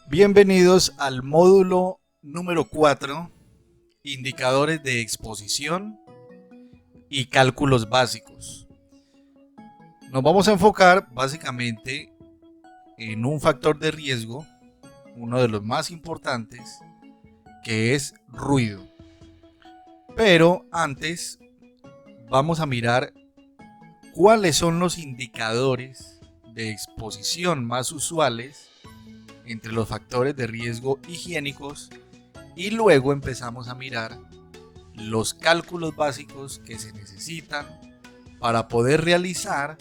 Bienvenidos al módulo número 4, indicadores de exposición y cálculos básicos. Nos vamos a enfocar básicamente en un factor de riesgo, uno de los más importantes, que es ruido. Pero antes vamos a mirar cuáles son los indicadores de exposición más usuales entre los factores de riesgo higiénicos y luego empezamos a mirar los cálculos básicos que se necesitan para poder realizar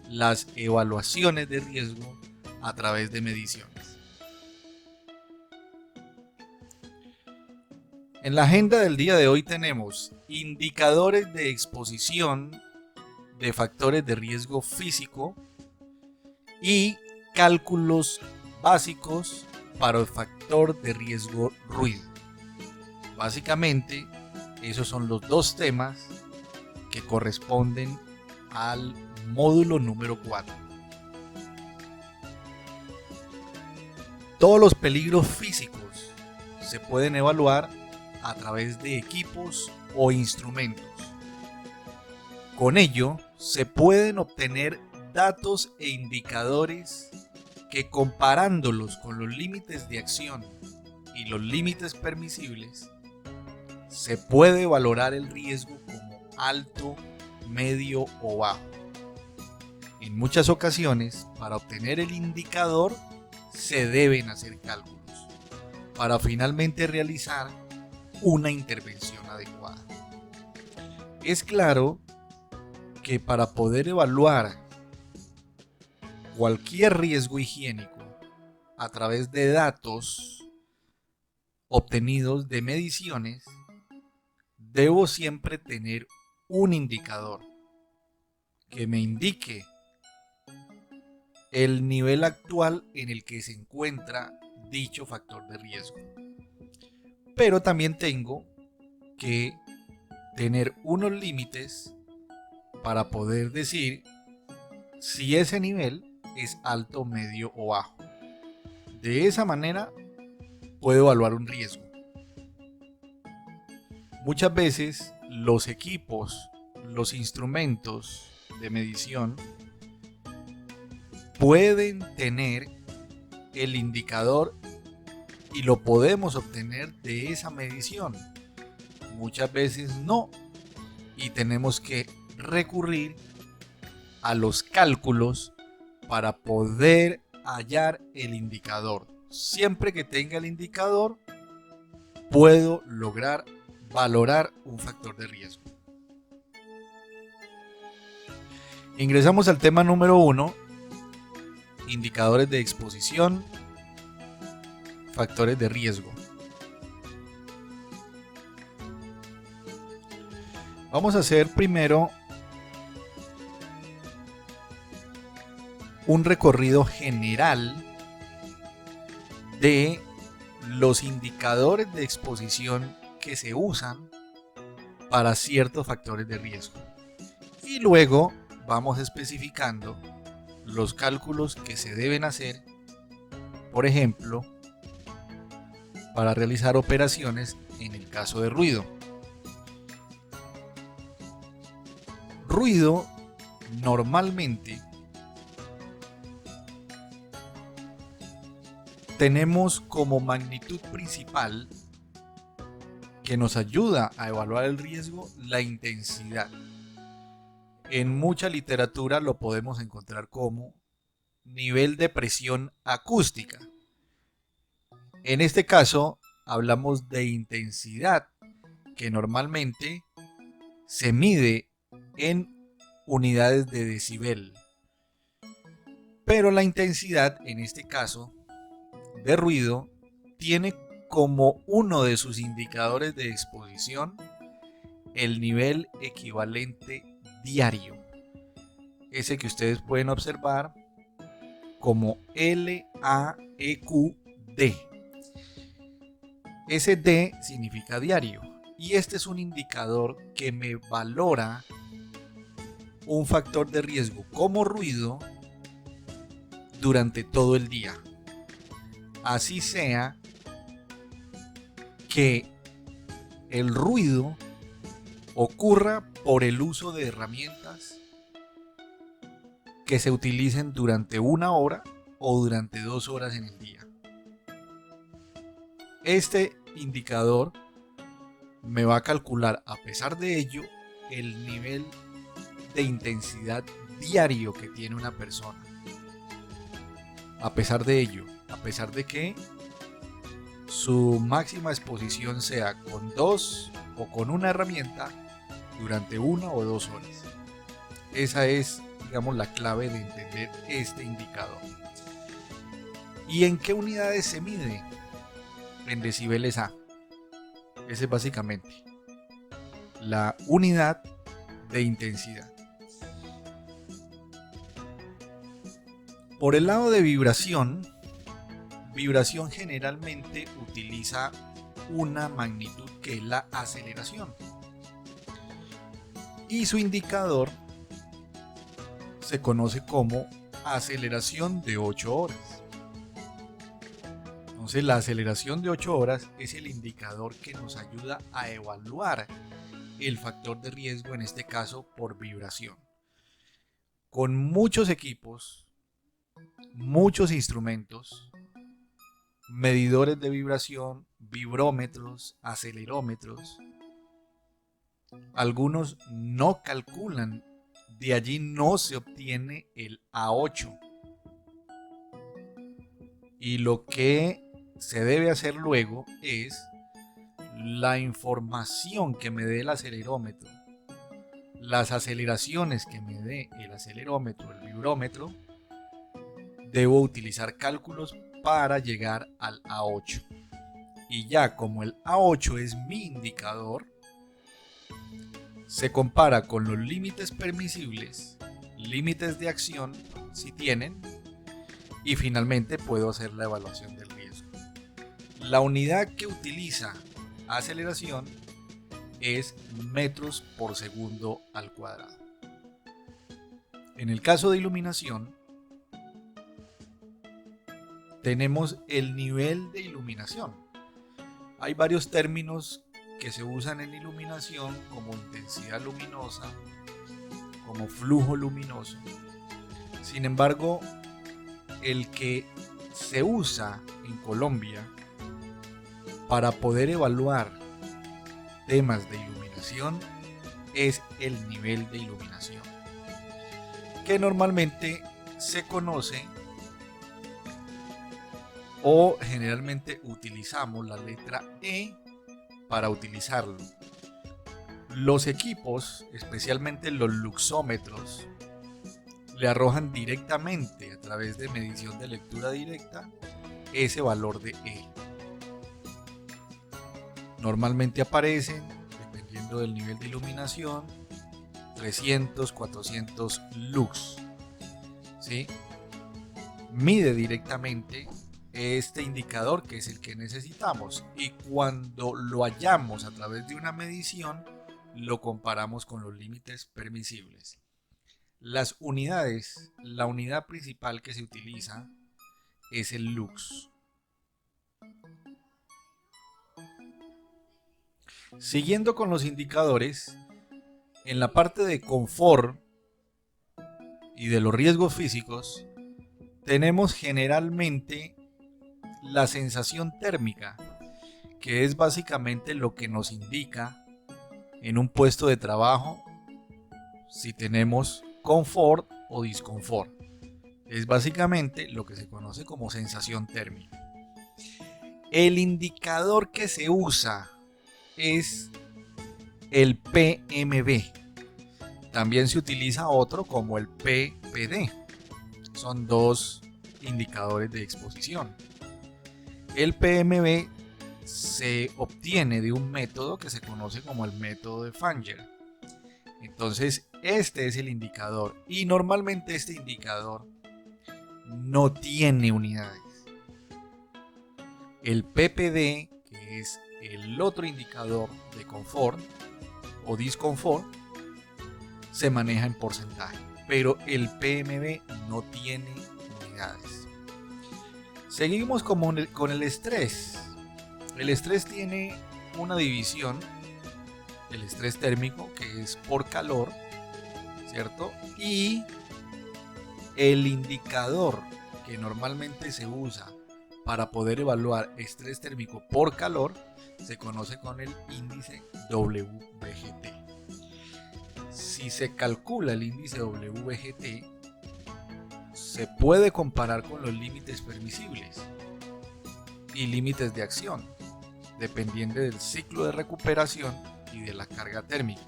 las evaluaciones de riesgo a través de mediciones. En la agenda del día de hoy tenemos indicadores de exposición de factores de riesgo físico y cálculos básicos para el factor de riesgo ruido. Básicamente, esos son los dos temas que corresponden al módulo número 4. Todos los peligros físicos se pueden evaluar a través de equipos o instrumentos. Con ello, se pueden obtener datos e indicadores que, comparándolos con los límites de acción y los límites permisibles, se puede valorar el riesgo como alto, medio o bajo. En muchas ocasiones, para obtener el indicador, se deben hacer cálculos para finalmente realizar una intervención adecuada. Es claro que para poder evaluar cualquier riesgo higiénico a través de datos obtenidos de mediciones, debo siempre tener un indicador que me indique el nivel actual en el que se encuentra dicho factor de riesgo. Pero también tengo que tener unos límites para poder decir si ese nivel es alto, medio o bajo. De esa manera puedo evaluar un riesgo. Muchas veces los equipos, los instrumentos de medición pueden tener el indicador y lo podemos obtener de esa medición. Muchas veces no, y tenemos que recurrir a los cálculos para poder hallar el indicador. Siempre que tenga el indicador, puedo lograr valorar un factor de riesgo. Ingresamos al tema número 1, indicadores de exposición, factores de riesgo. Vamos a hacer primero un recorrido general de los indicadores de exposición que se usan para ciertos factores de riesgo. Y luego vamos especificando los cálculos que se deben hacer, por ejemplo, para realizar operaciones en el caso de ruido. Ruido normalmente tenemos como magnitud principal que nos ayuda a evaluar el riesgo la intensidad. En mucha literatura lo podemos encontrar como nivel de presión acústica. En este caso hablamos de intensidad, que normalmente se mide en unidades de decibel. Pero la intensidad en este caso de ruido tiene como uno de sus indicadores de exposición el nivel equivalente diario, ese que ustedes pueden observar como LAEQD. Ese D significa diario y este es un indicador que me valora un factor de riesgo como ruido durante todo el día. así sea que el ruido ocurra por el uso de herramientas que se utilicen durante 1 hora o durante 2 horas en el día. Este indicador me va a calcular, a pesar de ello, el nivel de intensidad diario que tiene una persona. A pesar de ello, a pesar de que su máxima exposición sea con 2 o con una herramienta durante 1 o 2 horas. Esa es, digamos, la clave de entender este indicador. ¿Y en qué unidades se mide? En decibeles A. Esa es básicamente la unidad de intensidad. Por el lado de vibración generalmente utiliza una magnitud que es la aceleración. Y su indicador se conoce como aceleración de 8 horas. Entonces, la aceleración de 8 horas es el indicador que nos ayuda a evaluar el factor de riesgo, en este caso por vibración. Con muchos equipos, muchos instrumentos, medidores de vibración, vibrómetros, acelerómetros, algunos no calculan, de allí no se obtiene el A8. Y lo que se debe hacer luego es la información que me dé el acelerómetro, las aceleraciones que me dé el acelerómetro, el vibrómetro, debo utilizar cálculos para llegar al A8. Y ya como el A8 es mi indicador, se compara con los límites permisibles, límites de acción, si tienen, y finalmente puedo hacer la evaluación del riesgo. La unidad que utiliza aceleración es metros por segundo al cuadrado. En el caso de iluminación, tenemos el nivel de iluminación. Hay varios términos que se usan en iluminación, como intensidad luminosa, como flujo luminoso. Sin embargo, el que se usa en Colombia para poder evaluar temas de iluminación es el nivel de iluminación, que normalmente se conoce o generalmente utilizamos la letra E para utilizarlo. Los equipos, especialmente los luxómetros, le arrojan directamente a través de medición de lectura directa ese valor de E. Normalmente aparecen, dependiendo del nivel de iluminación, 300, 400 lux. ¿Sí? Mide directamente este indicador, que es el que necesitamos, y cuando lo hallamos a través de una medición, lo comparamos con los límites permisibles. Las unidades, la unidad principal que se utiliza es el lux. Siguiendo con los indicadores, en la parte de confort y de los riesgos físicos, tenemos generalmente la sensación térmica, que es básicamente lo que nos indica en un puesto de trabajo si tenemos confort o disconfort. Es básicamente lo que se conoce como sensación térmica. El indicador que se usa es el PMB. También se utiliza otro como el PPD. Son dos indicadores de exposición. El PMB se obtiene de un método que se conoce como el método de Fanger. Entonces, este es el indicador, y normalmente este indicador no tiene unidades. El PPD, que es el otro indicador de confort o disconfort, se maneja en porcentaje, pero el PMB no tiene unidades. Seguimos con el estrés. El estrés tiene una división, el estrés térmico, que es por calor, ¿cierto? Y el indicador que normalmente se usa para poder evaluar estrés térmico por calor se conoce con el índice WBGT. Si se calcula el índice WBGT, se puede comparar con los límites permisibles y límites de acción, dependiendo del ciclo de recuperación y de la carga térmica.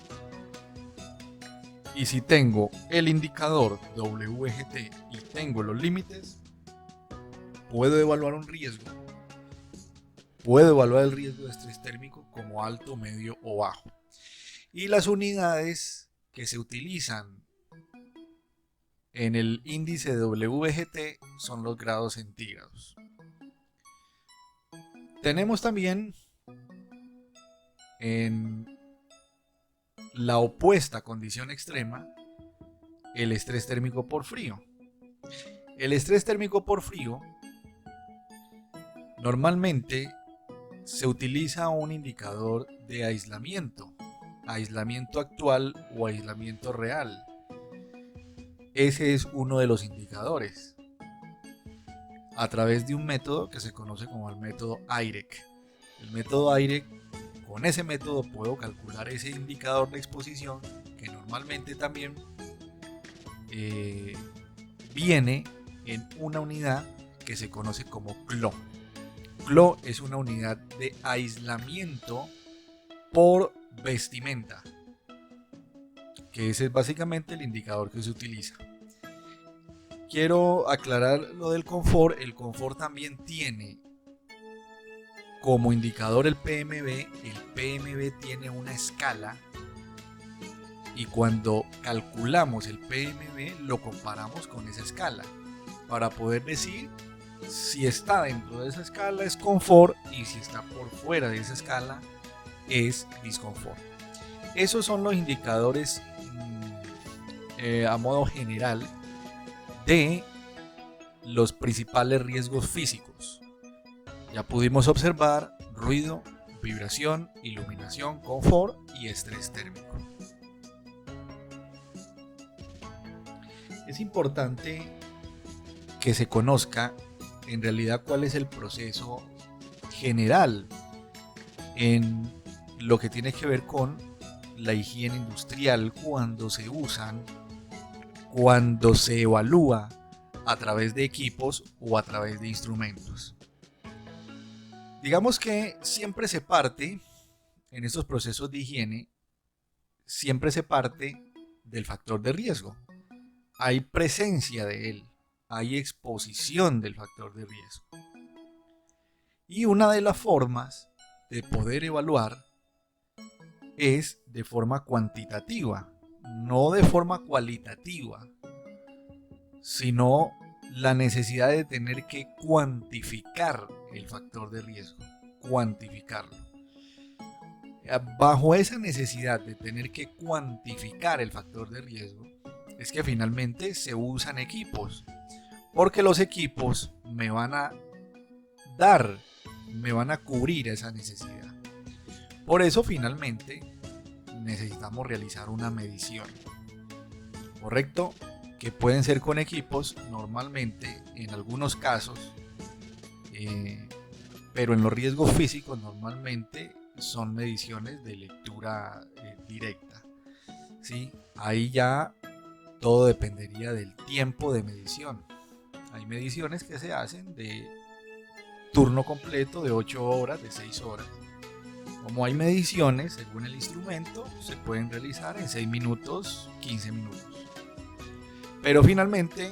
Y si tengo el indicador WBGT y tengo los límites, puedo evaluar un riesgo. Puedo evaluar el riesgo de estrés térmico como alto, medio o bajo. Y las unidades que se utilizan en el índice de WBGT son los grados centígrados. Tenemos también en la opuesta condición extrema el estrés térmico por frío. El estrés térmico por frío normalmente se utiliza un indicador de aislamiento actual o aislamiento real. Ese es uno de los indicadores a través de un método que se conoce como el método IREC. El método IREC, con ese método puedo calcular ese indicador de exposición que normalmente también viene en una unidad que se conoce como CLO. CLO es una unidad de aislamiento por vestimenta, que ese es básicamente el indicador que se utiliza. Quiero aclarar lo del confort. El confort también tiene como indicador el PMB. El PMB tiene una escala y cuando calculamos el PMB lo comparamos con esa escala para poder decir si está dentro de esa escala es confort y si está por fuera de esa escala es disconfort. Esos son los indicadores a modo general de los principales riesgos físicos. Ya pudimos observar ruido, vibración, iluminación, confort y estrés térmico. Es importante que se conozca en realidad cuál es el proceso general en lo que tiene que ver con la higiene industrial cuando se usan, cuando se evalúa a través de equipos o a través de instrumentos. Digamos que siempre se parte, en estos procesos de higiene, siempre se parte del factor de riesgo. Hay presencia de él, hay exposición del factor de riesgo. Y una de las formas de poder evaluar es de forma cuantitativa, no de forma cualitativa, sino la necesidad de tener que cuantificar el factor de riesgo, cuantificarlo. Bajo esa necesidad de tener que cuantificar el factor de riesgo, es que finalmente se usan equipos, porque los equipos me van a cubrir esa necesidad. Por eso finalmente necesitamos realizar una medición, ¿correcto? Que pueden ser con equipos normalmente en algunos casos, pero en los riesgos físicos normalmente son mediciones de lectura directa, ¿sí? Ahí ya todo dependería del tiempo de medición. Hay mediciones que se hacen de turno completo de 8 horas, de 6 horas. Como hay mediciones, según el instrumento, se pueden realizar en 6 minutos, 15 minutos. Pero finalmente,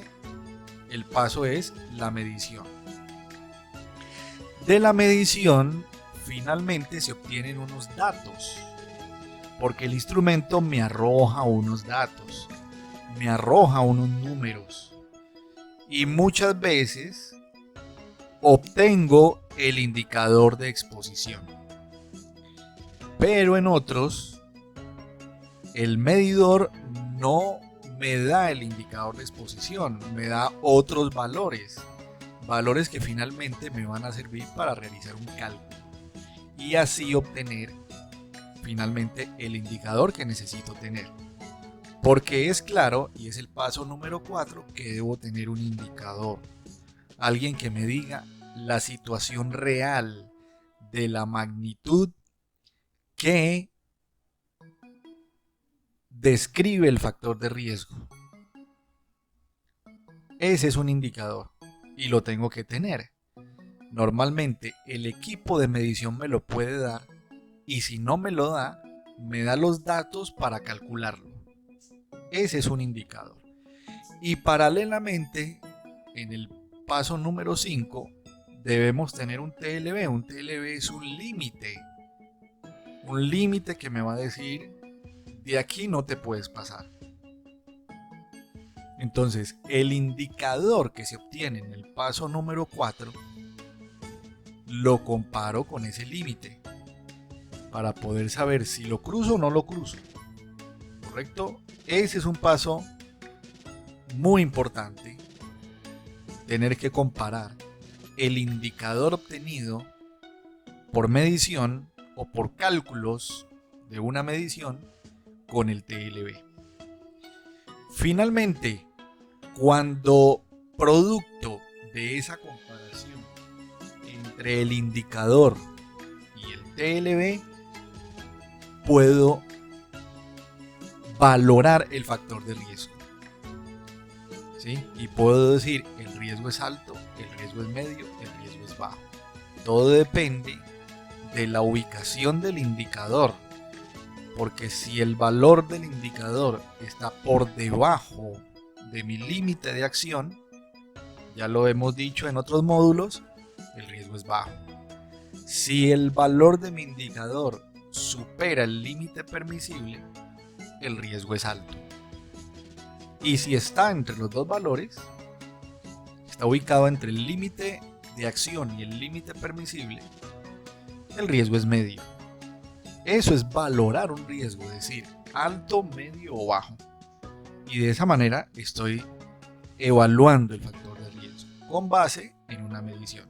el paso es la medición. De la medición, finalmente se obtienen unos datos, porque el instrumento me arroja unos datos, me arroja unos números, y muchas veces obtengo el indicador de exposición. Pero en otros, el medidor no me da el indicador de exposición, me da otros valores, valores que finalmente me van a servir para realizar un cálculo y así obtener finalmente el indicador que necesito tener. Porque es claro, y es el paso número 4, que debo tener un indicador. Alguien que me diga la situación real de la magnitud que describe el factor de riesgo. Ese es un indicador y lo tengo que tener. Normalmente el equipo de medición me lo puede dar y si no me lo da, me da los datos para calcularlo. Ese es un indicador. Y paralelamente, en el paso número 5, debemos tener un TLB. Un TLB es un límite. Un límite que me va a decir, de aquí no te puedes pasar. Entonces, el indicador que se obtiene en el paso número 4 lo comparo con ese límite para poder saber si lo cruzo o no lo cruzo. ¿Correcto? Ese es un paso muy importante. Tener que comparar el indicador obtenido por medición o por cálculos de una medición con el TLB. Finalmente, cuando producto de esa comparación entre el indicador y el TLB, puedo valorar el factor de riesgo. ¿Sí? Y puedo decir, el riesgo es alto, el riesgo es medio, el riesgo es bajo. Todo depende de la ubicación del indicador. Porque si el valor del indicador está por debajo de mi límite de acción, ya lo hemos dicho en otros módulos, el riesgo es bajo. Si el valor de mi indicador supera el límite permisible, el riesgo es alto. Y si está entre los dos valores, está ubicado entre el límite de acción y el límite permisible, el riesgo es medio. Eso es valorar un riesgo, es decir, alto, medio o bajo. Y de esa manera estoy evaluando el factor de riesgo con base en una medición.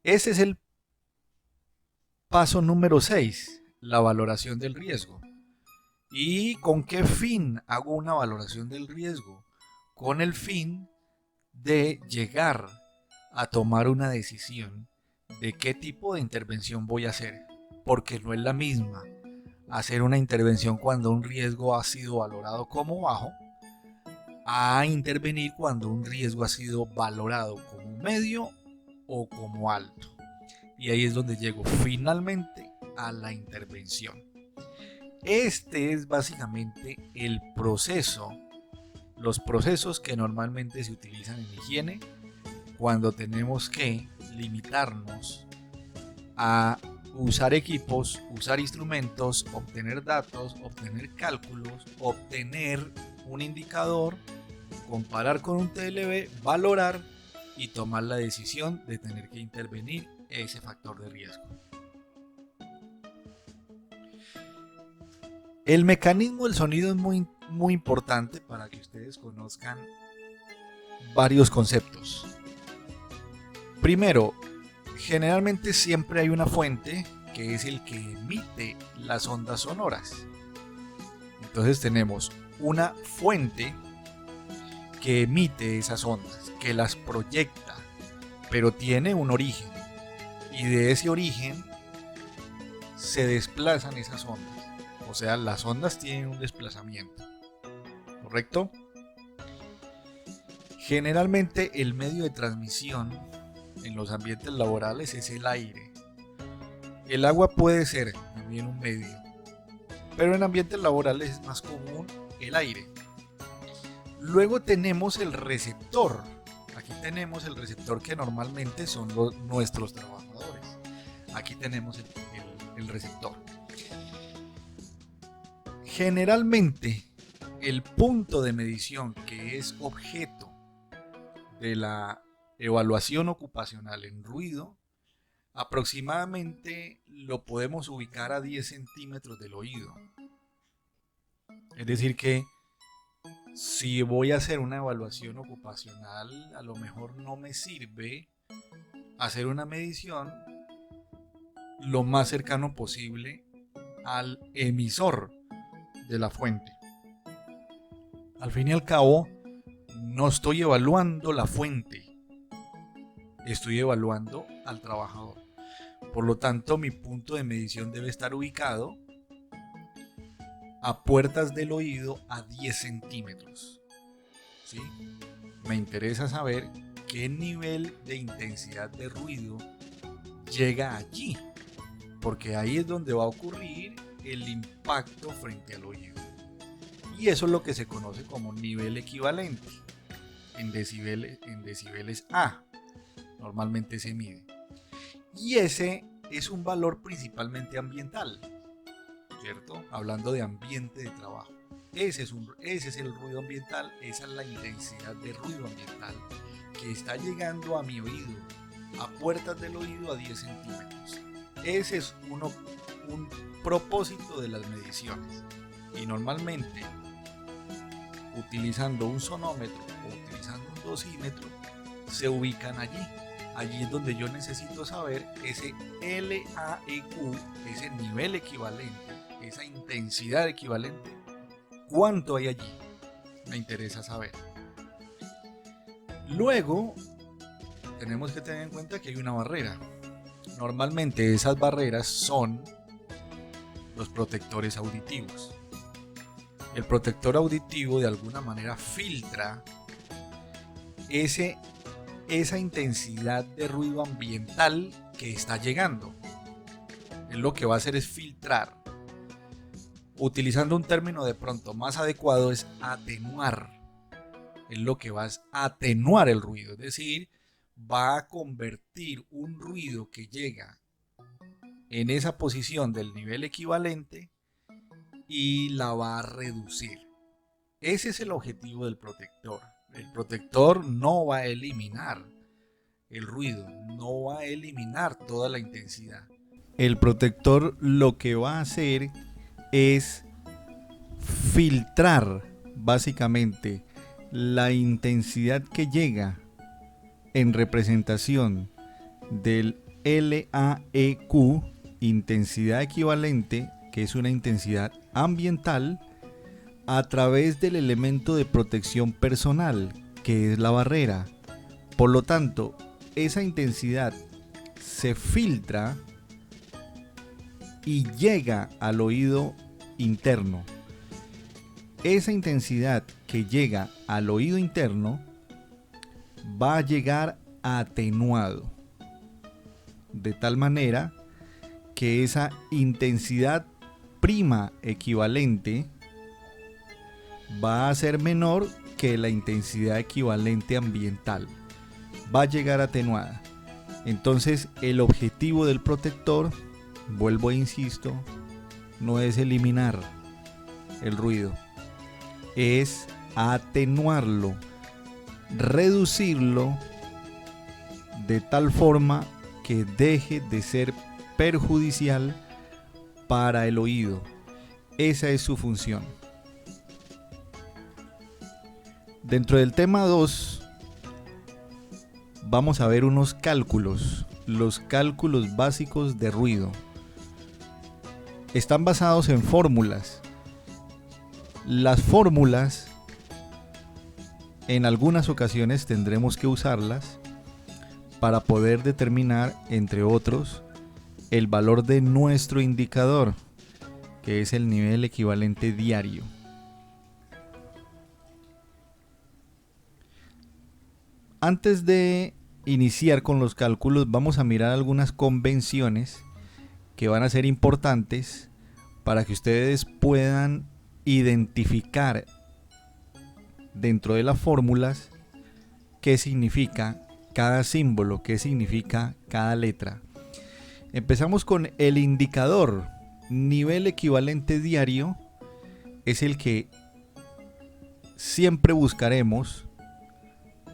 Ese es el paso número 6, la valoración del riesgo. ¿Y con qué fin hago una valoración del riesgo? Con el fin de llegar a tomar una decisión de qué tipo de intervención voy a hacer. Porque no es la misma hacer una intervención cuando un riesgo ha sido valorado como bajo a intervenir cuando un riesgo ha sido valorado como medio o como alto. Y ahí es donde llego finalmente a la intervención. Este es básicamente el proceso, los procesos que normalmente se utilizan en higiene cuando tenemos que limitarnos a usar equipos, usar instrumentos, obtener datos, obtener cálculos, obtener un indicador, comparar con un TLB, valorar y tomar la decisión de tener que intervenir ese factor de riesgo. El mecanismo del sonido es muy importante para que ustedes conozcan varios conceptos. Primero, generalmente siempre hay una fuente que es el que emite las ondas sonoras. Entonces tenemos una fuente que emite esas ondas, que las proyecta, pero tiene un origen. Y de ese origen se desplazan esas ondas. O sea, las ondas tienen un desplazamiento. ¿Correcto? Generalmente el medio de transmisión en los ambientes laborales es el aire. El agua puede ser también un medio, pero en ambientes laborales es más común el aire. Luego tenemos el receptor. Aquí tenemos el receptor que normalmente son nuestros trabajadores. Aquí tenemos el receptor. Generalmente el punto de medición que es objeto de la evaluación ocupacional en ruido, aproximadamente lo podemos ubicar a 10 centímetros del oído. Es decir que Si voy a hacer una evaluación ocupacional, a lo mejor no me sirve hacer una medición lo más cercano posible al emisor de la fuente. Al fin y al cabo, no estoy evaluando la fuente, estoy evaluando al trabajador. Por lo tanto, mi punto de medición debe estar ubicado a puertas del oído a 10 centímetros. ¿Sí? Me interesa saber qué nivel de intensidad de ruido llega allí, porque ahí es donde va a ocurrir el impacto frente al oído. Y eso es lo que se conoce como nivel equivalente en decibeles A. Normalmente se mide. Y ese es un valor principalmente ambiental, ¿cierto? Hablando de ambiente de trabajo. Ese es el ruido ambiental, esa es la intensidad de ruido ambiental que está llegando a mi oído, a puertas del oído a 10 centímetros. Ese es un propósito de las mediciones. Y normalmente, utilizando un sonómetro o utilizando un dosímetro, se ubican allí. Allí es donde yo necesito saber ese LAEQ, ese nivel equivalente, esa intensidad equivalente. ¿Cuánto hay allí? Me interesa saber. Luego, tenemos que tener en cuenta que hay una barrera. Normalmente esas barreras son los protectores auditivos. El protector auditivo de alguna manera filtra esa intensidad de ruido ambiental que está llegando. Él lo que va a hacer es filtrar. Utilizando un término de pronto más adecuado es atenuar. Él lo que va es atenuar el ruido, es decir, va a convertir un ruido que llega en esa posición del nivel equivalente y la va a reducir. Ese es el objetivo del protector. El protector no va a eliminar el ruido, no va a eliminar toda la intensidad. El protector lo que va a hacer es filtrar básicamente la intensidad que llega en representación del LAEQ, intensidad equivalente, que es una intensidad ambiental, a través del elemento de protección personal, que es la barrera. Por lo tanto, esa intensidad se filtra y llega al oído interno. Esa intensidad que llega al oído interno va a llegar atenuado, de tal manera que esa intensidad prima equivalente va a ser menor que la intensidad equivalente ambiental. Va a llegar atenuada. Entonces, el objetivo del protector, vuelvo e insisto, no es eliminar el ruido, es atenuarlo, reducirlo de tal forma que deje de ser perjudicial para el oído. Esa es su función. Dentro del tema 2 vamos a ver unos cálculos, los cálculos básicos de ruido. Están basados en fórmulas. Las fórmulas, en algunas ocasiones tendremos que usarlas para poder determinar, entre otros, el valor de nuestro indicador, que es el nivel equivalente diario. Antes de iniciar con los cálculos, vamos a mirar algunas convenciones que van a ser importantes para que ustedes puedan identificar dentro de las fórmulas qué significa cada símbolo, qué significa cada letra. Empezamos con el indicador. Nivel equivalente diario es el que siempre buscaremos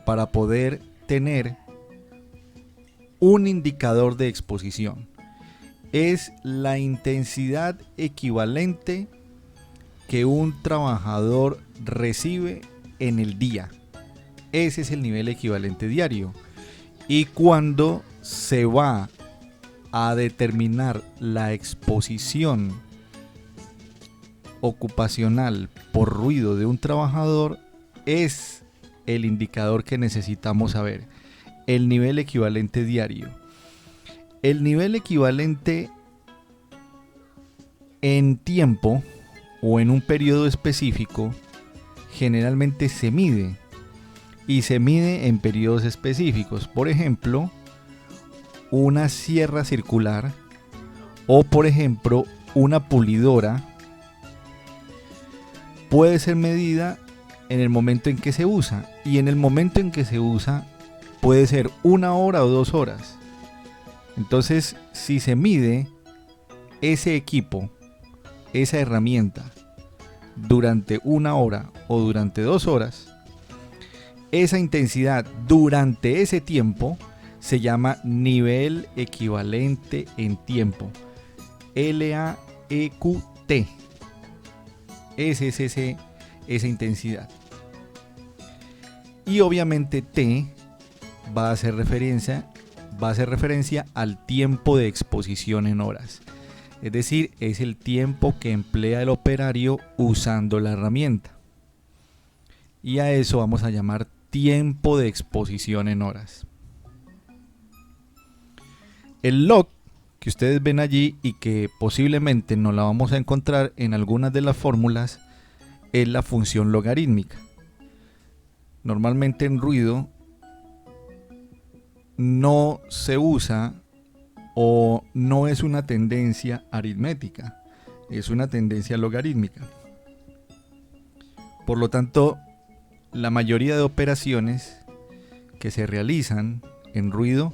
para poder tener un indicador de exposición. Es la intensidad equivalente que un trabajador recibe en el día. Ese es el nivel equivalente diario. Y cuando se va a determinar la exposición ocupacional por ruido de un trabajador, es el indicador que necesitamos saber, el nivel equivalente diario. El nivel equivalente en tiempo o en un periodo específico generalmente se mide, y se mide en periodos específicos. Por ejemplo, una sierra circular o por ejemplo una pulidora puede ser medida en el momento en que se usa, y en el momento en que se usa puede ser 1 hora o 2 horas. Entonces, si se mide ese equipo, esa herramienta, durante 1 hora o durante 2 horas, esa intensidad durante ese tiempo se llama nivel equivalente en tiempo, LAEQT. Esa es esa intensidad. Y obviamente T va a hacer referencia al tiempo de exposición en horas. Es decir, es el tiempo que emplea el operario usando la herramienta. Y a eso vamos a llamar tiempo de exposición en horas. El log que ustedes ven allí y que posiblemente no la vamos a encontrar en algunas de las fórmulas es la función logarítmica. Normalmente en ruido no se usa o no es una tendencia aritmética, es una tendencia logarítmica. Por lo tanto, la mayoría de operaciones que se realizan en ruido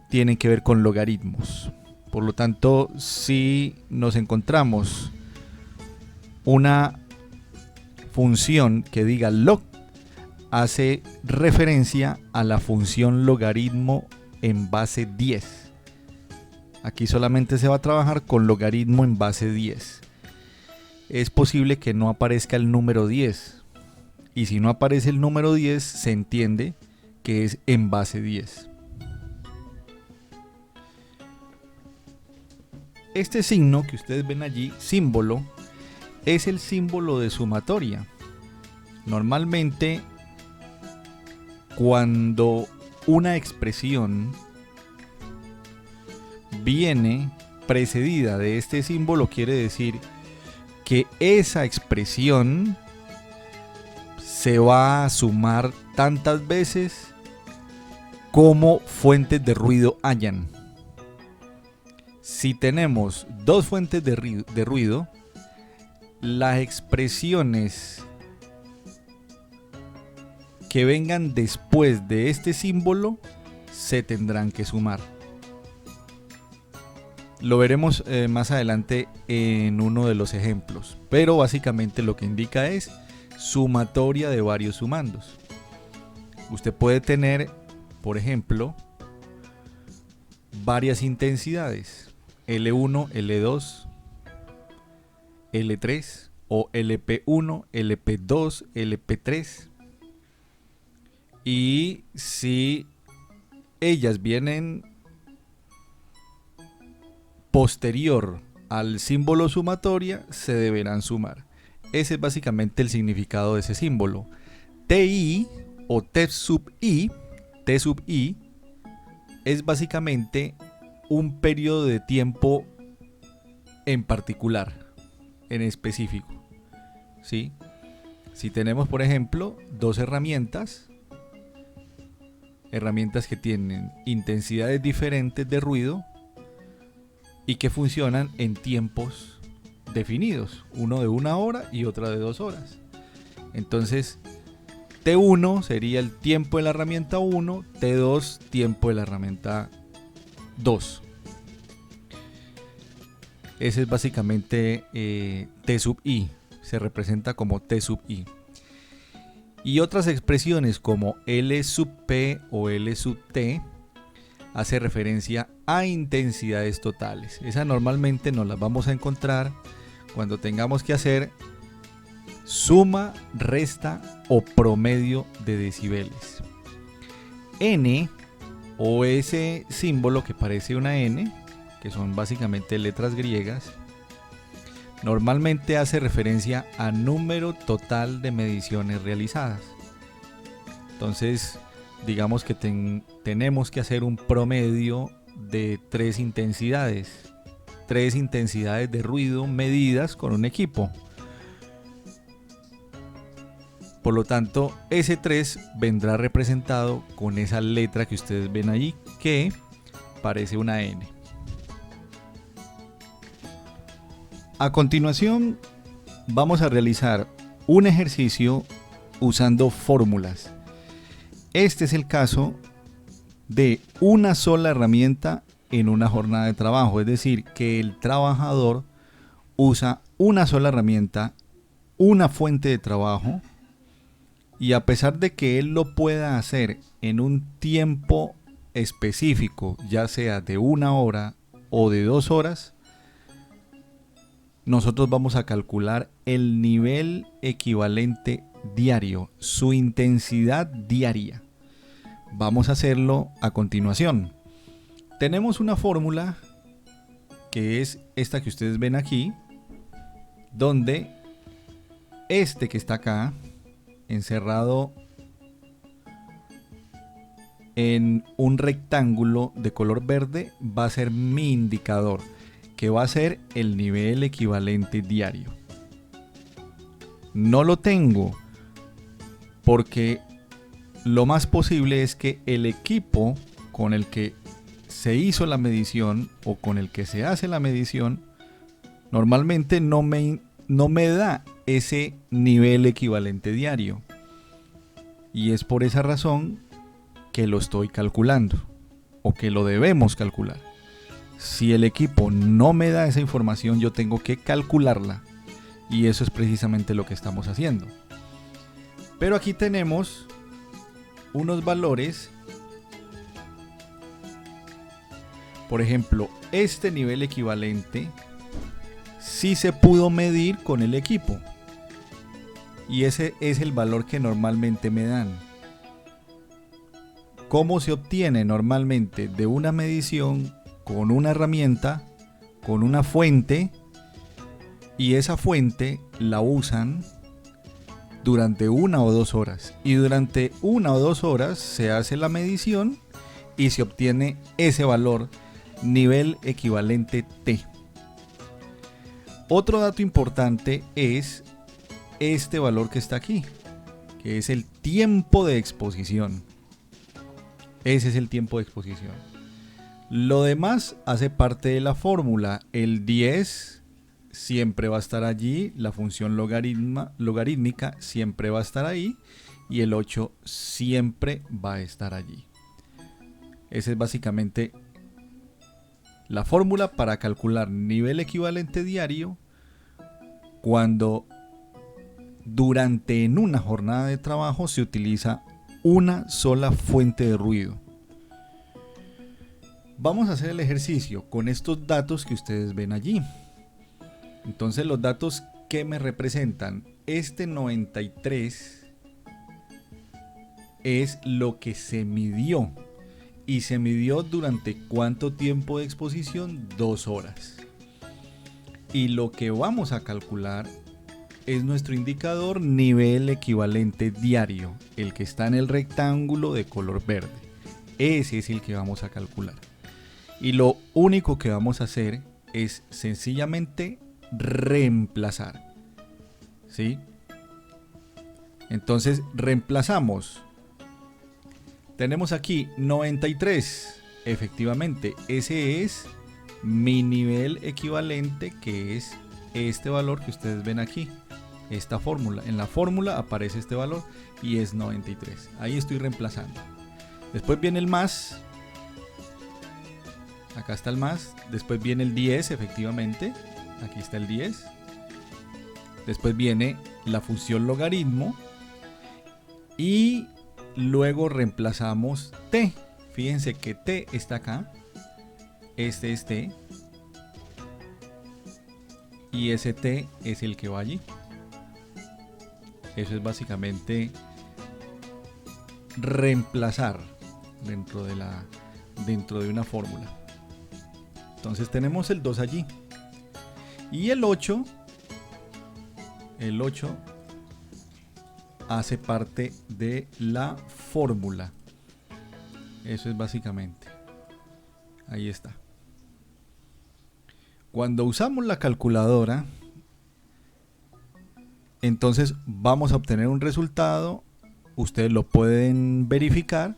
tienen que ver con logaritmos. Por lo tanto, si nos encontramos una función que diga log, hace referencia a la función logaritmo en base 10. Aquí solamente se va a trabajar con logaritmo en base 10. Es posible que no aparezca el número 10. Y si no aparece el número 10, se entiende que es en base 10. Este signo que ustedes ven allí, símbolo, es el símbolo de sumatoria. Normalmente, cuando una expresión viene precedida de este símbolo, quiere decir que esa expresión se va a sumar tantas veces como fuentes de ruido hayan. Si tenemos 2 fuentes de ruido, las expresiones que vengan después de este símbolo se tendrán que sumar. Lo veremos más adelante en uno de los ejemplos, pero básicamente lo que indica es sumatoria de varios sumandos. Usted puede tener, por ejemplo, varias intensidades, L1, L2, L3 o LP1, LP2, LP3. Y si ellas vienen posterior al símbolo sumatoria, se deberán sumar. Ese es básicamente el significado de ese símbolo. TI o T sub I es básicamente un periodo de tiempo en particular, en específico, ¿sí? Si tenemos, por ejemplo, 2 herramientas que tienen intensidades diferentes de ruido y que funcionan en tiempos definidos, uno de 1 hora y otra de 2 horas. Entonces, T1 sería el tiempo de la herramienta 1, T2 tiempo de la herramienta 2. Ese es básicamente T sub I, se representa como T sub I. Y otras expresiones como L sub P o L sub T hace referencia a intensidades totales. Esas normalmente nos las vamos a encontrar cuando tengamos que hacer suma, resta o promedio de decibeles. N, o ese símbolo que parece una N, que son básicamente letras griegas, normalmente hace referencia a número total de mediciones realizadas. Entonces, digamos que tenemos que hacer un promedio de 3 intensidades de ruido medidas con un equipo. Por lo tanto, ese 3 vendrá representado con esa letra que ustedes ven allí, que parece una N. A continuación, vamos a realizar un ejercicio usando fórmulas. Este es el caso de una sola herramienta en una jornada de trabajo, es decir, que el trabajador usa una sola herramienta, una fuente de trabajo, y a pesar de que él lo pueda hacer en un tiempo específico, ya sea de 1 hora o de 2 horas, nosotros vamos a calcular el nivel equivalente diario, su intensidad diaria. Vamos a hacerlo a continuación. Tenemos una fórmula que es esta que ustedes ven aquí, donde este que está acá, encerrado en un rectángulo de color verde, va a ser mi indicador, que va a ser el nivel equivalente diario. No lo tengo porque lo más posible es que el equipo con el que se hizo la medición o con el que se hace la medición normalmente no me da ese nivel equivalente diario, y es por esa razón que lo estoy calculando o que lo debemos calcular. Si el equipo no me da esa información, yo tengo que calcularla, y eso es precisamente lo que estamos haciendo. Pero aquí tenemos unos valores. Por ejemplo, este nivel equivalente sí se pudo medir con el equipo, y ese es el valor que normalmente me dan. ¿Cómo se obtiene normalmente? De una medición con una herramienta, con una fuente, y esa fuente la usan durante 1 o 2 horas, y durante 1 o 2 horas se hace la medición y se obtiene ese valor, nivel equivalente T. Otro dato importante es este valor que está aquí, que es el tiempo de exposición. Ese es el tiempo de exposición. Lo demás hace parte de la fórmula. El 10 siempre va a estar allí, la función logarítmica siempre va a estar ahí, y el 8 siempre va a estar allí. Esa es básicamente la fórmula para calcular nivel equivalente diario cuando en una jornada de trabajo se utiliza una sola fuente de ruido. Vamos a hacer el ejercicio con estos datos que ustedes ven allí. Entonces, los datos que me representan, este 93 es lo que se midió, y se midió durante ¿cuánto tiempo de exposición? 2 horas. Y lo que vamos a calcular es nuestro indicador nivel equivalente diario, el que está en el rectángulo de color verde. Ese es el que vamos a calcular. Y lo único que vamos a hacer es sencillamente reemplazar. ¿Sí? Entonces reemplazamos. Tenemos aquí 93. Efectivamente, ese es mi nivel equivalente, que es este valor que ustedes ven aquí. Esta fórmula. En la fórmula aparece este valor y es 93. Ahí estoy reemplazando. Después viene el más. Acá está el más. Después viene el 10, efectivamente. Aquí está el 10. Después viene la función logaritmo. Y luego reemplazamos t. Fíjense que t está acá. Este es t. Y ese t es el que va allí. Eso es básicamente reemplazar dentro de una fórmula. Entonces tenemos el 2 allí. Y el 8 hace parte de la fórmula. Eso es básicamente. Ahí está. Cuando usamos la calculadora, entonces vamos a obtener un resultado. Ustedes lo pueden verificar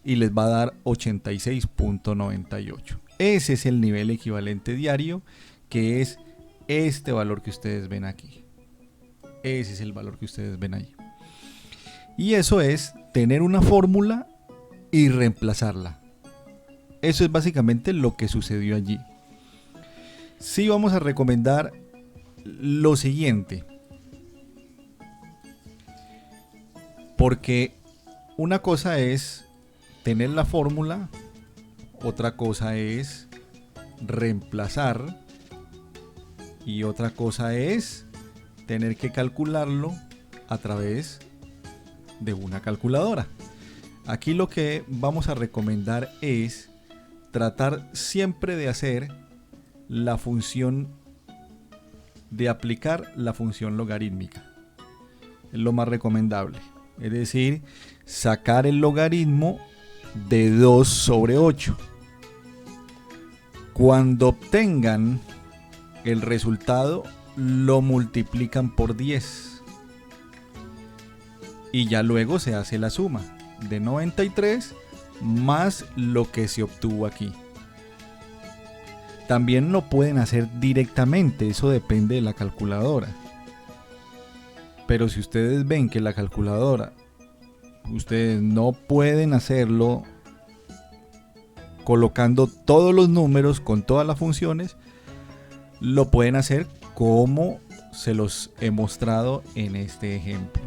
y les va a dar 86.98. Ese es el nivel equivalente diario, que es este valor que ustedes ven aquí. Ese es el valor que ustedes ven ahí. Y eso es tener una fórmula y reemplazarla. Eso es básicamente lo que sucedió allí. Sí, vamos a recomendar lo siguiente. Porque una cosa es tener la fórmula, otra cosa es reemplazar y otra cosa es tener que calcularlo a través de una calculadora. Aquí lo que vamos a recomendar es tratar siempre de hacer la función, de aplicar la función logarítmica. Es lo más recomendable. Es decir, sacar el logaritmo de 2 sobre 8. Cuando obtengan el resultado, lo multiplican por 10. Y ya luego se hace la suma de 93 más lo que se obtuvo aquí. También lo pueden hacer directamente, eso depende de la calculadora. Pero si ustedes ven que la calculadora, ustedes no pueden hacerlo colocando todos los números con todas las funciones, lo pueden hacer como se los he mostrado en este ejemplo.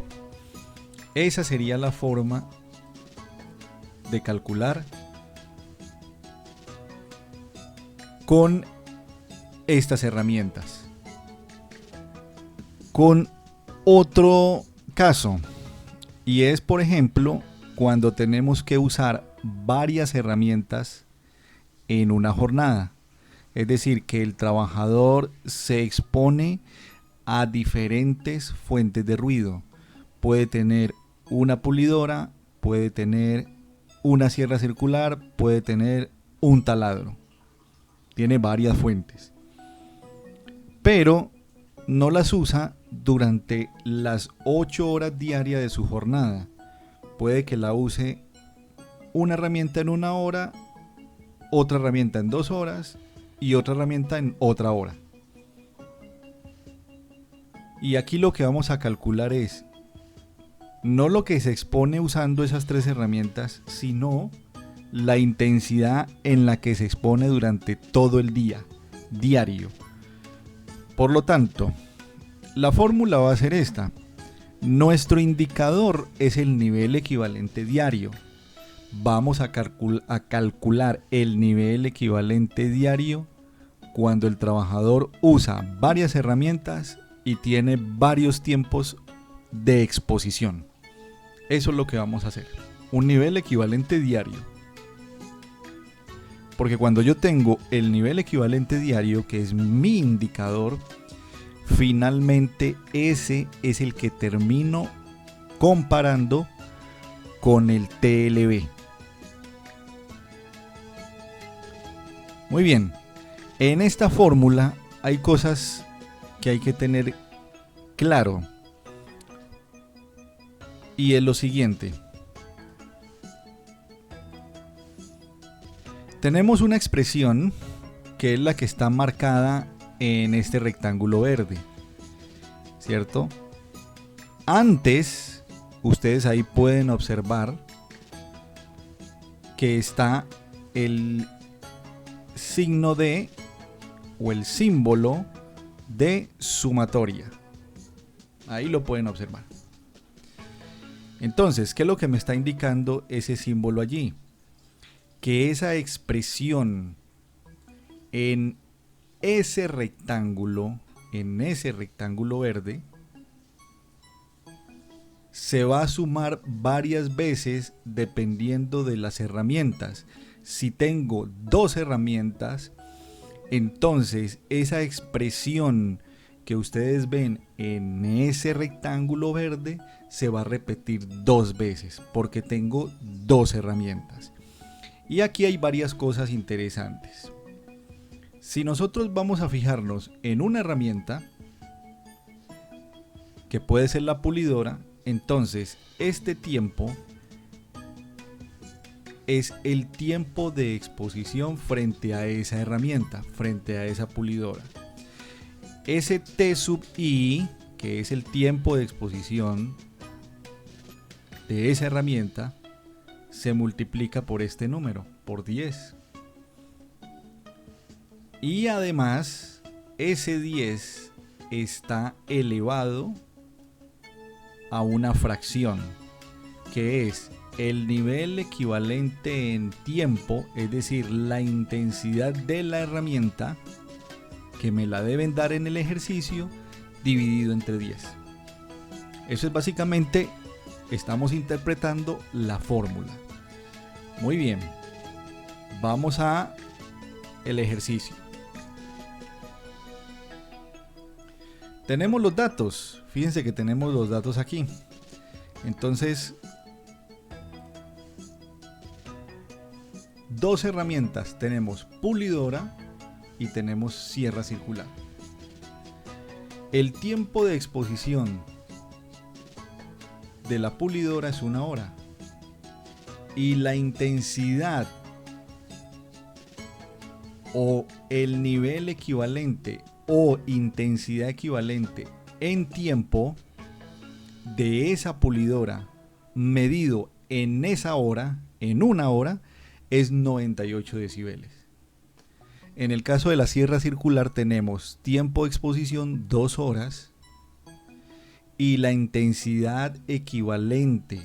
Esa sería la forma de calcular con estas herramientas. Con otro caso, y es por ejemplo cuando tenemos que usar varias herramientas en una jornada. Es decir, que el trabajador se expone a diferentes fuentes de ruido. Puede tener una pulidora, puede tener una sierra circular, puede tener un taladro. Tiene varias fuentes. Pero no las usa durante las 8 horas diarias de su jornada. Puede que la use una herramienta en 1 hora, otra herramienta en 2 horas y otra herramienta en otra hora. Y aquí lo que vamos a calcular es no lo que se expone usando esas 3 herramientas, sino la intensidad en la que se expone durante todo el día, diario. Por lo tanto, la fórmula va a ser esta. Nuestro indicador es el nivel equivalente diario. Vamos a calcular el nivel equivalente diario cuando el trabajador usa varias herramientas y tiene varios tiempos de exposición. Eso es lo que vamos a hacer. Un nivel equivalente diario. Porque cuando yo tengo el nivel equivalente diario, que es mi indicador, finalmente ese es el que termino comparando con el TLB. Muy bien. En esta fórmula hay cosas que hay que tener claro. Y es lo siguiente. Tenemos una expresión que es la que está marcada en este rectángulo verde, ¿cierto? Antes, ustedes ahí pueden observar que está el signo de o el símbolo de sumatoria. Ahí lo pueden observar. Entonces, ¿qué es lo que me está indicando ese símbolo allí? Que esa expresión en ese rectángulo verde, se va a sumar varias veces dependiendo de las herramientas. Si tengo dos herramientas, entonces esa expresión que ustedes ven en ese rectángulo verde se va a repetir dos veces porque tengo dos herramientas. Y aquí hay varias cosas interesantes. Si nosotros vamos a fijarnos en una herramienta, que puede ser la pulidora, entonces este tiempo es el tiempo de exposición frente a esa herramienta, frente a esa pulidora. Ese T sub I, que es el tiempo de exposición de esa herramienta, se multiplica por este número, por 10. Y además, ese 10 está elevado a una fracción, que es el nivel equivalente en tiempo, es decir, la intensidad de la herramienta, que me la deben dar en el ejercicio, dividido entre 10. Eso es básicamente, estamos interpretando la fórmula. Muy bien, vamos a el ejercicio. Tenemos los datos, fíjense que tenemos los datos aquí. Entonces, dos herramientas, tenemos pulidora y tenemos sierra circular. El tiempo de exposición de la pulidora es 1 hora y la intensidad o el nivel equivalente o intensidad equivalente en tiempo de esa pulidora medido en esa hora, en 1 hora, es 98 decibeles. En el caso de la sierra circular tenemos tiempo de exposición 2 horas y la intensidad equivalente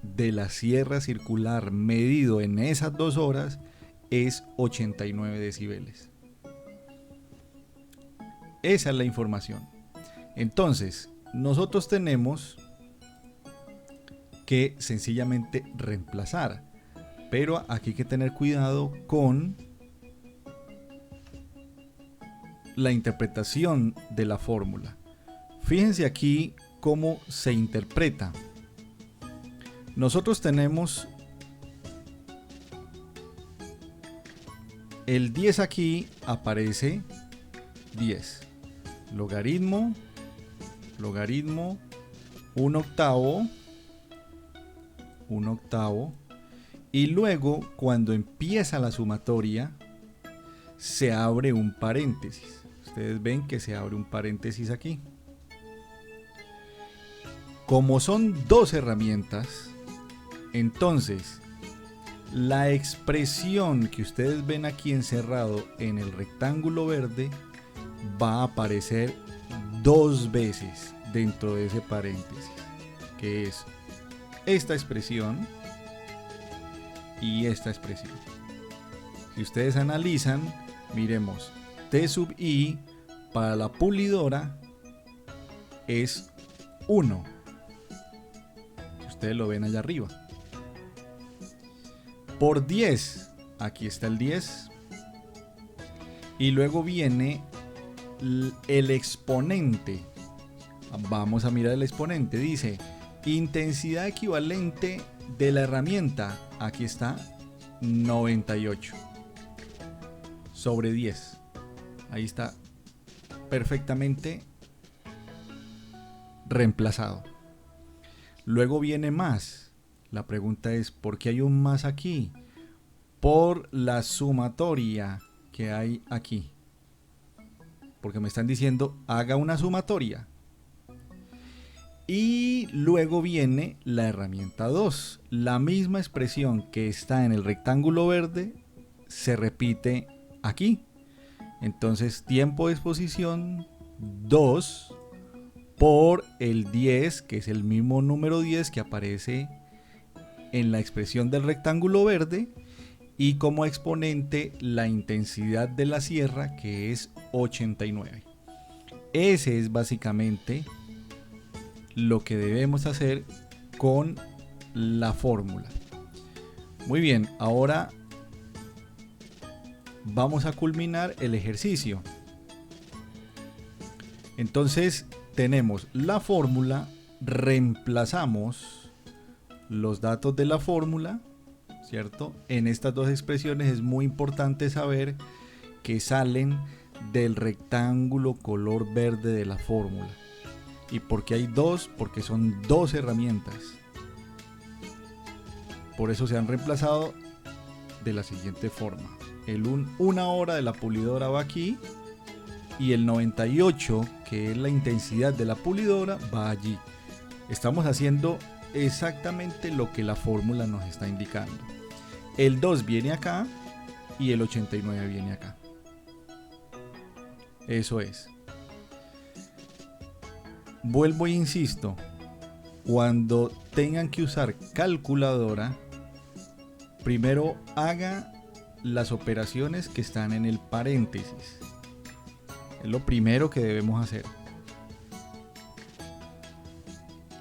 de la sierra circular medido en esas 2 horas es 89 decibeles. Esa es la información. Entonces, nosotros tenemos que sencillamente reemplazar, pero aquí hay que tener cuidado con la interpretación de la fórmula. Fíjense aquí cómo se interpreta. Nosotros tenemos el 10 aquí, aparece 10. Logaritmo, 1 octavo, y luego cuando empieza la sumatoria se abre un paréntesis. Ustedes ven que se abre un paréntesis aquí. Como son dos herramientas, entonces la expresión que ustedes ven aquí encerrado en el rectángulo verde va a aparecer dos veces dentro de ese paréntesis, que es esta expresión y esta expresión. Si ustedes analizan, miremos, T sub I para la pulidora es 1. Ustedes lo ven allá arriba. Por 10, aquí está el 10. Y luego viene el exponente. Vamos a mirar el exponente. Dice intensidad equivalente de la herramienta. Aquí está 98 sobre 10. Ahí está perfectamente reemplazado. Luego viene más. La pregunta es, ¿por qué hay un más aquí? Por la sumatoria que hay aquí. Porque me están diciendo, haga una sumatoria. Y luego viene la herramienta 2. La misma expresión que está en el rectángulo verde se repite aquí. Entonces, tiempo de exposición 2 por el 10, que es el mismo número 10 que aparece en la expresión del rectángulo verde, y como exponente la intensidad de la sierra, que es 89. Ese es básicamente lo que debemos hacer con la fórmula. Muy bien, ahora vamos a culminar el ejercicio. Entonces tenemos la fórmula, reemplazamos los datos de la fórmula, ¿cierto? En estas dos expresiones es muy importante saber que salen del rectángulo color verde de la fórmula. ¿Y por qué hay dos? Porque son dos herramientas. Por eso se han reemplazado de la siguiente forma. Una hora de la pulidora va aquí y el 98, que es la intensidad de la pulidora, va allí. Estamos haciendo exactamente lo que la fórmula nos está indicando. El 2 viene acá y el 89 viene acá. Eso es. Vuelvo e insisto, cuando tengan que usar calculadora, primero haga las operaciones que están en el paréntesis. Es lo primero que debemos hacer.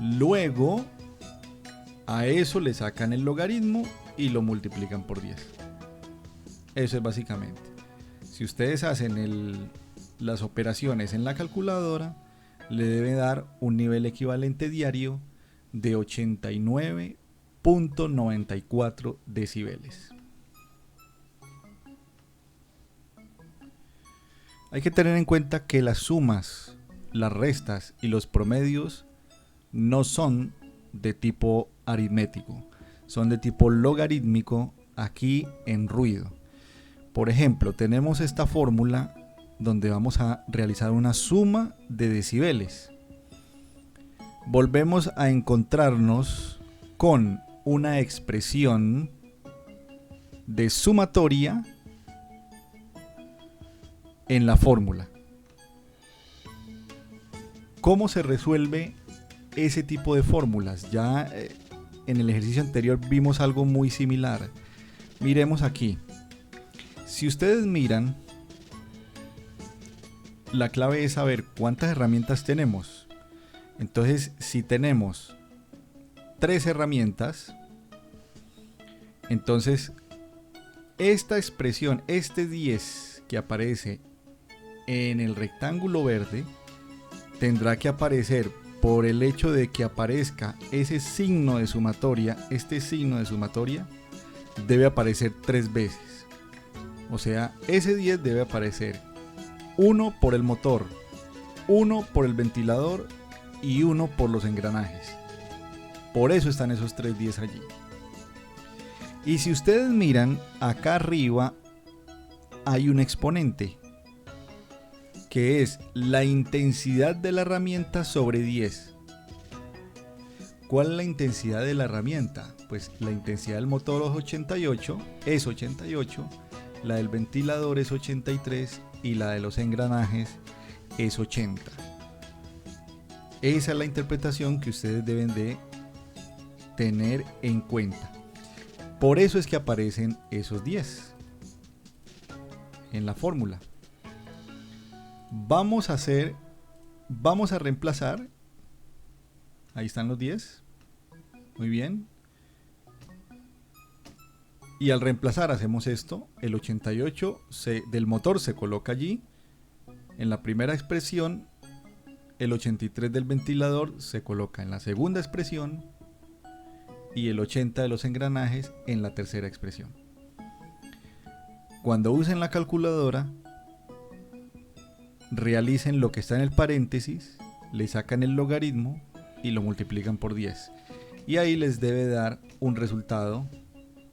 Luego, a eso le sacan el logaritmo y lo multiplican por 10. Eso es básicamente. Si ustedes hacen las operaciones en la calculadora, le debe dar un nivel equivalente diario de 89.94 decibeles. Hay que tener en cuenta que las sumas, las restas y los promedios no son de tipo aritmético, son de tipo logarítmico aquí en ruido. Por ejemplo, tenemos esta fórmula donde vamos a realizar una suma de decibeles. Volvemos a encontrarnos con una expresión de sumatoria en la fórmula. ¿Cómo se resuelve ese tipo de fórmulas? Ya en el ejercicio anterior vimos algo muy similar. Miremos aquí. Si ustedes miran, la clave es saber cuántas herramientas tenemos. Entonces, si tenemos 3 herramientas, entonces esta expresión, este 10 que aparece en el rectángulo verde, tendrá que aparecer por el hecho de que aparezca ese signo de sumatoria. Este signo de sumatoria debe aparecer 3 veces. O sea, ese 10 debe aparecer 1 por el motor, 1 por el ventilador y 1 por los engranajes. Por eso están esos 3 10 allí. Y si ustedes miran, acá arriba hay un exponente, que es la intensidad de la herramienta sobre 10. ¿Cuál es la intensidad de la herramienta? Pues la intensidad del motor es 88, la del ventilador es 83 y la de los engranajes es 80. Esa es la interpretación que ustedes deben de tener en cuenta. Por eso es que aparecen esos 10 en la fórmula. Vamos a reemplazar. Ahí están los 10. Muy bien. Y al reemplazar hacemos esto. El 88 del motor se coloca allí. En la primera expresión. El 83 del ventilador se coloca en la segunda expresión. Y el 80 de los engranajes en la tercera expresión. Cuando usen la calculadora, realicen lo que está en el paréntesis, le sacan el logaritmo y lo multiplican por 10. Y ahí les debe dar un resultado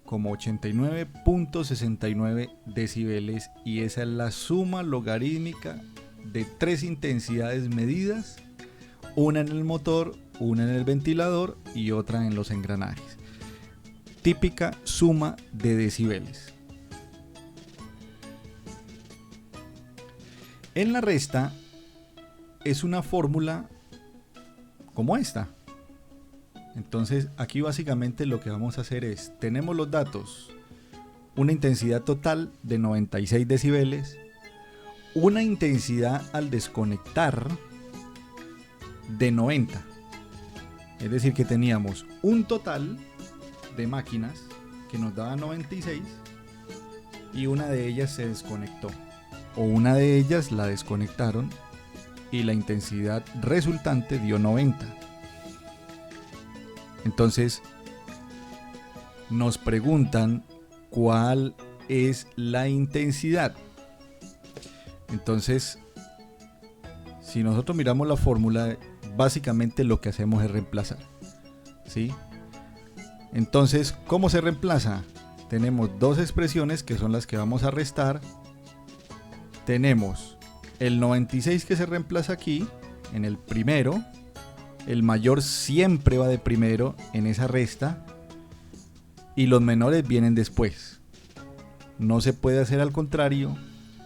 como 89.69 decibeles, y esa es la suma logarítmica de 3 intensidades medidas, una en el motor, una en el ventilador y otra en los engranajes. Típica suma de decibeles. En la resta es una fórmula como esta. Entonces aquí básicamente lo que vamos a hacer es, tenemos los datos, una intensidad total de 96 decibeles, una intensidad al desconectar de 90. Es decir, que teníamos un total de máquinas que nos daban 96 y una de ellas se desconectó. O una de ellas la desconectaron y la intensidad resultante dio 90. Entonces, nos preguntan cuál es la intensidad. Entonces, si nosotros miramos la fórmula, básicamente lo que hacemos es reemplazar, ¿sí? Entonces, ¿cómo se reemplaza? Tenemos dos expresiones que son las que vamos a restar. Tenemos el 96 que se reemplaza aquí, en el primero. El mayor siempre va de primero en esa resta. Y los menores vienen después. No se puede hacer al contrario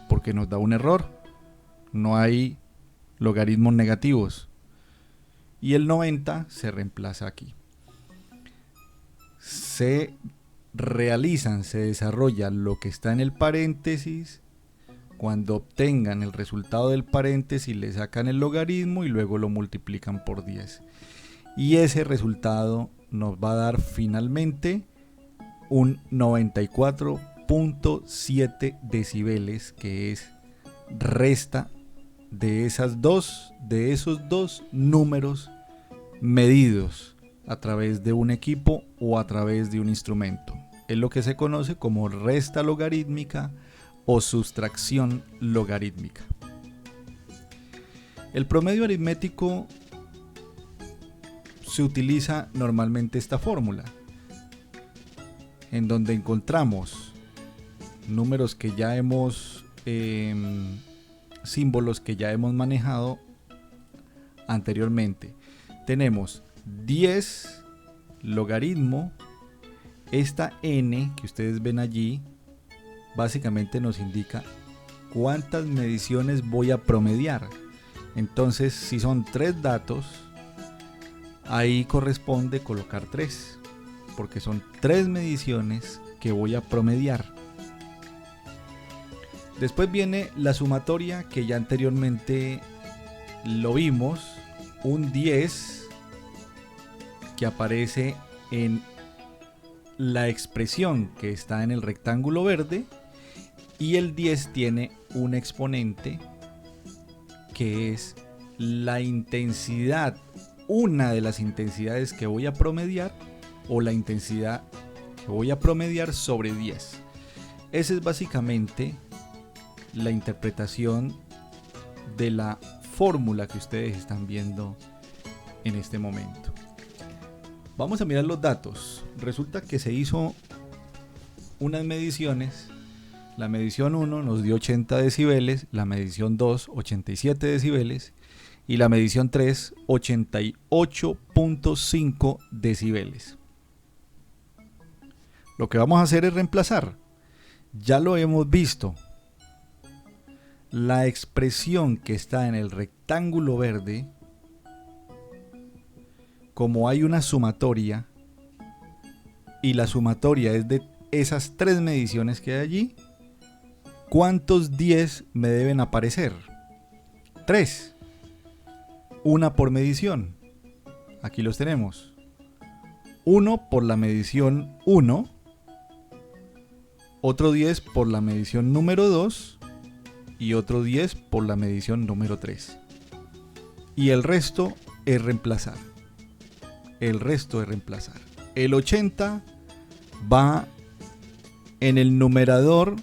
porque nos da un error. No hay logaritmos negativos. Y el 90 se reemplaza aquí. Se desarrolla lo que está en el paréntesis. Cuando obtengan el resultado del paréntesis le sacan el logaritmo y luego lo multiplican por 10. Y ese resultado nos va a dar finalmente un 94.7 decibeles, que es resta de esos dos números medidos a través de un equipo o a través de un instrumento. Es lo que se conoce como resta logarítmica o sustracción logarítmica. El promedio aritmético se utiliza normalmente esta fórmula, en donde encontramos números que ya hemos, símbolos que ya hemos manejado anteriormente. Tenemos 10 logaritmo, esta n que ustedes ven allí básicamente nos indica cuántas mediciones voy a promediar. Entonces, si son 3 datos, ahí corresponde colocar 3, porque son 3 mediciones que voy a promediar. Después viene la sumatoria, que ya anteriormente lo vimos, un 10 que aparece en la expresión que está en el rectángulo verde, y el 10 tiene un exponente que es la intensidad, una de las intensidades que voy a promediar, o la intensidad que voy a promediar sobre 10. Esa es básicamente la interpretación de la fórmula que ustedes están viendo en este momento. Vamos a mirar los datos. Resulta que se hizo unas mediciones. La medición 1 nos dio 80 decibeles, la medición 2 87 decibeles y la medición 3 88.5 decibeles. Lo que vamos a hacer es reemplazar. Ya lo hemos visto. La expresión que está en el rectángulo verde, como hay una sumatoria y la sumatoria es de esas 3 mediciones que hay allí, ¿cuántos 10 me deben aparecer? 3. Una por medición. Aquí los tenemos. 1 por la medición 1, otro 10 por la medición número 2 y otro 10 por la medición número 3. Y el resto es reemplazar. El 80 va en el numerador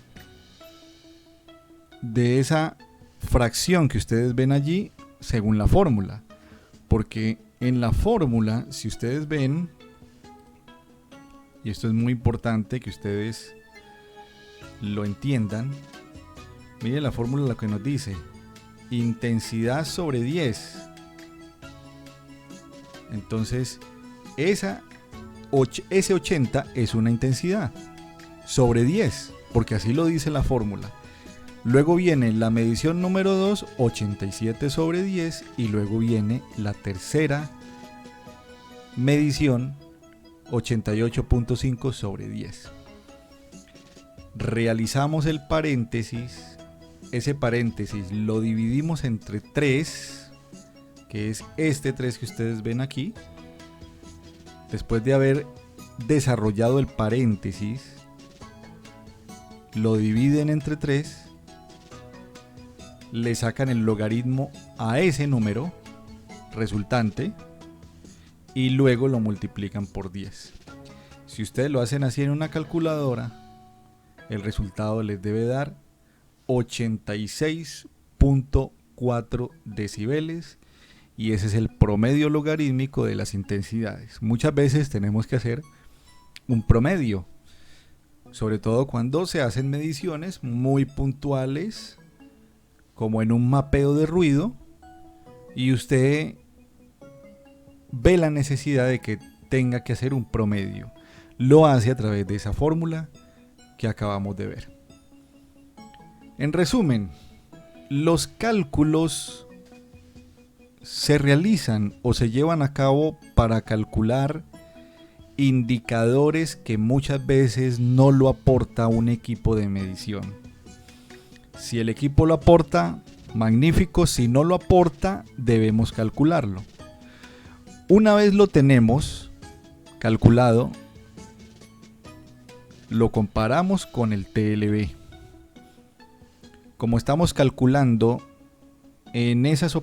de esa fracción que ustedes ven allí según la fórmula. Porque en la fórmula, si ustedes ven, y esto es muy importante que ustedes lo entiendan, miren la fórmula lo que nos dice: intensidad sobre 10. Entonces, ese 80 es una intensidad sobre 10, porque así lo dice la fórmula. Luego viene la medición número 2, 87 sobre 10, y luego viene la tercera medición, 88.5 sobre 10. Realizamos el paréntesis, ese paréntesis lo dividimos entre 3, que es este 3 que ustedes ven aquí, después de haber desarrollado el paréntesis, lo dividen entre 3, le sacan el logaritmo a ese número resultante y luego lo multiplican por 10. Si ustedes lo hacen así en una calculadora, el resultado les debe dar 86.4 decibeles y ese es el promedio logarítmico de las intensidades. Muchas veces tenemos que hacer un promedio, sobre todo cuando se hacen mediciones muy puntuales, como en un mapeo de ruido, y usted ve la necesidad de que tenga que hacer un promedio. Lo hace a través de esa fórmula que acabamos de ver. En resumen, los cálculos se realizan o se llevan a cabo para calcular indicadores que muchas veces no lo aporta un equipo de medición. Si el equipo lo aporta, magnífico. Si no lo aporta, debemos calcularlo. Una vez lo tenemos calculado, lo comparamos con el TLB. Como estamos calculando en esas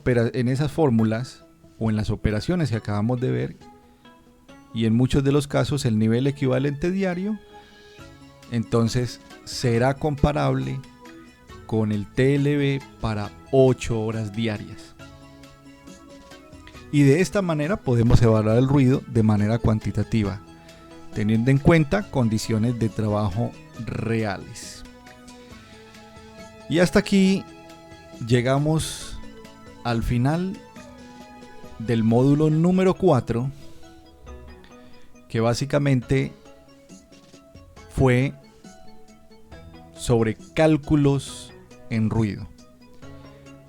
fórmulas o en las operaciones que acabamos de ver, y en muchos de los casos el nivel equivalente diario, entonces será comparable con el TLB para 8 horas diarias. Y de esta manera podemos evaluar el ruido de manera cuantitativa, teniendo en cuenta condiciones de trabajo reales. Y hasta aquí llegamos al final del módulo número 4, que básicamente fue sobre cálculos en ruido.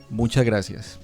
Muchas gracias.